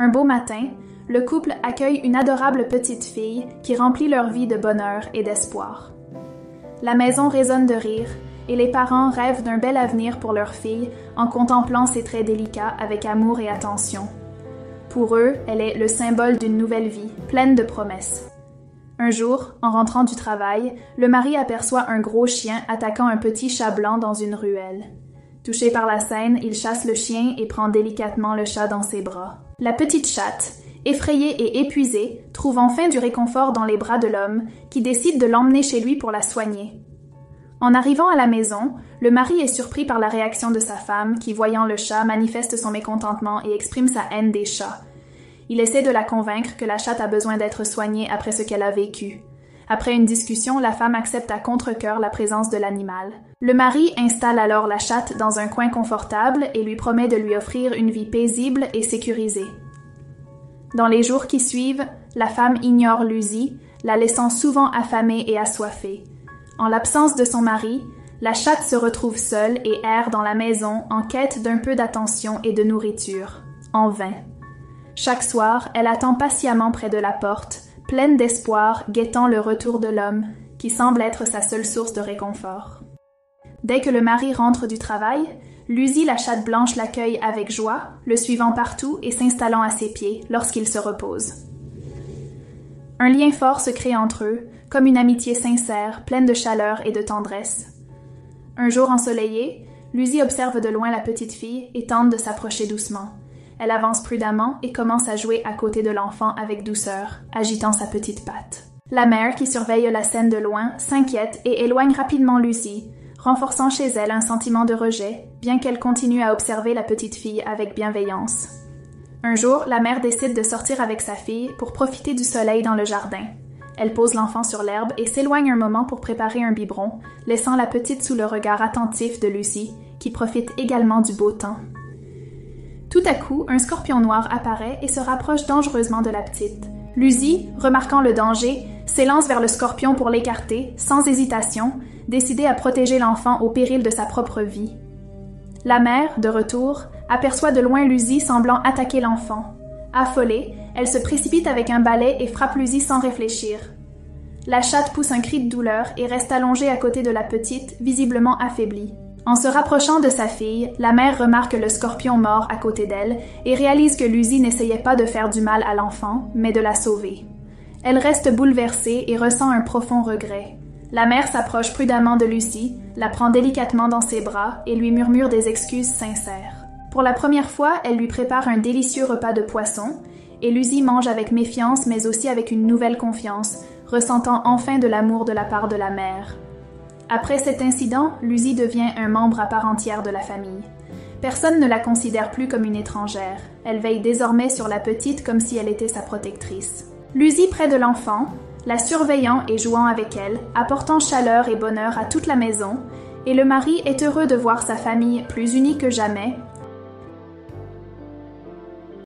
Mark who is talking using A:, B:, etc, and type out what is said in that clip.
A: Un beau matin, le couple accueille une adorable petite fille qui remplit leur vie de bonheur et d'espoir. La maison résonne de rire et les parents rêvent d'un bel avenir pour leur fille en contemplant ses traits délicats avec amour et attention. Pour eux, elle est le symbole d'une nouvelle vie, pleine de promesses. Un jour, en rentrant du travail, le mari aperçoit un gros chien attaquant un petit chat blanc dans une ruelle. Touché par la scène, il chasse le chien et prend délicatement le chat dans ses bras. La petite chatte, effrayée et épuisée, trouve enfin du réconfort dans les bras de l'homme, qui décide de l'emmener chez lui pour la soigner. En arrivant à la maison, le mari est surpris par la réaction de sa femme, qui, voyant le chat, manifeste son mécontentement et exprime sa haine des chats. Il essaie de la convaincre que la chatte a besoin d'être soignée après ce qu'elle a vécu. Après une discussion, la femme accepte à contre-cœur la présence de l'animal. Le mari installe alors la chatte dans un coin confortable et lui promet de lui offrir une vie paisible et sécurisée. Dans les jours qui suivent, la femme ignore Lucy, la laissant souvent affamée et assoiffée. En l'absence de son mari, la chatte se retrouve seule et erre dans la maison en quête d'un peu d'attention et de nourriture. En vain. Chaque soir, elle attend patiemment près de la porte, pleine d'espoir, guettant le retour de l'homme, qui semble être sa seule source de réconfort. Dès que le mari rentre du travail, Lucy, la chatte blanche, l'accueille avec joie, le suivant partout et s'installant à ses pieds lorsqu'il se repose. Un lien fort se crée entre eux, comme une amitié sincère, pleine de chaleur et de tendresse. Un jour ensoleillé, Lucy observe de loin la petite fille et tente de s'approcher doucement. Elle avance prudemment et commence à jouer à côté de l'enfant avec douceur, agitant sa petite patte. La mère, qui surveille la scène de loin, s'inquiète et éloigne rapidement Lucy, renforçant chez elle un sentiment de rejet, bien qu'elle continue à observer la petite fille avec bienveillance. Un jour, la mère décide de sortir avec sa fille pour profiter du soleil dans le jardin. Elle pose l'enfant sur l'herbe et s'éloigne un moment pour préparer un biberon, laissant la petite sous le regard attentif de Lucy, qui profite également du beau temps. Tout à coup, un scorpion noir apparaît et se rapproche dangereusement de la petite. Lucy, remarquant le danger, s'élance vers le scorpion pour l'écarter, sans hésitation, décidée à protéger l'enfant au péril de sa propre vie. La mère, de retour, aperçoit de loin Lucy semblant attaquer l'enfant. Affolée, elle se précipite avec un balai et frappe Lucy sans réfléchir. La chatte pousse un cri de douleur et reste allongée à côté de la petite, visiblement affaiblie. En se rapprochant de sa fille, la mère remarque le scorpion mort à côté d'elle et réalise que Lucy n'essayait pas de faire du mal à l'enfant, mais de la sauver. Elle reste bouleversée et ressent un profond regret. La mère s'approche prudemment de Lucy, la prend délicatement dans ses bras et lui murmure des excuses sincères. Pour la première fois, elle lui prépare un délicieux repas de poisson et Lucy mange avec méfiance mais aussi avec une nouvelle confiance, ressentant enfin de l'amour de la part de la mère. Après cet incident, Lucy devient un membre à part entière de la famille. Personne ne la considère plus comme une étrangère. Elle veille désormais sur la petite comme si elle était sa protectrice. Lucy près de l'enfant, la surveillant et jouant avec elle, apportant chaleur et bonheur à toute la maison, et le mari est heureux de voir sa famille plus unie que jamais,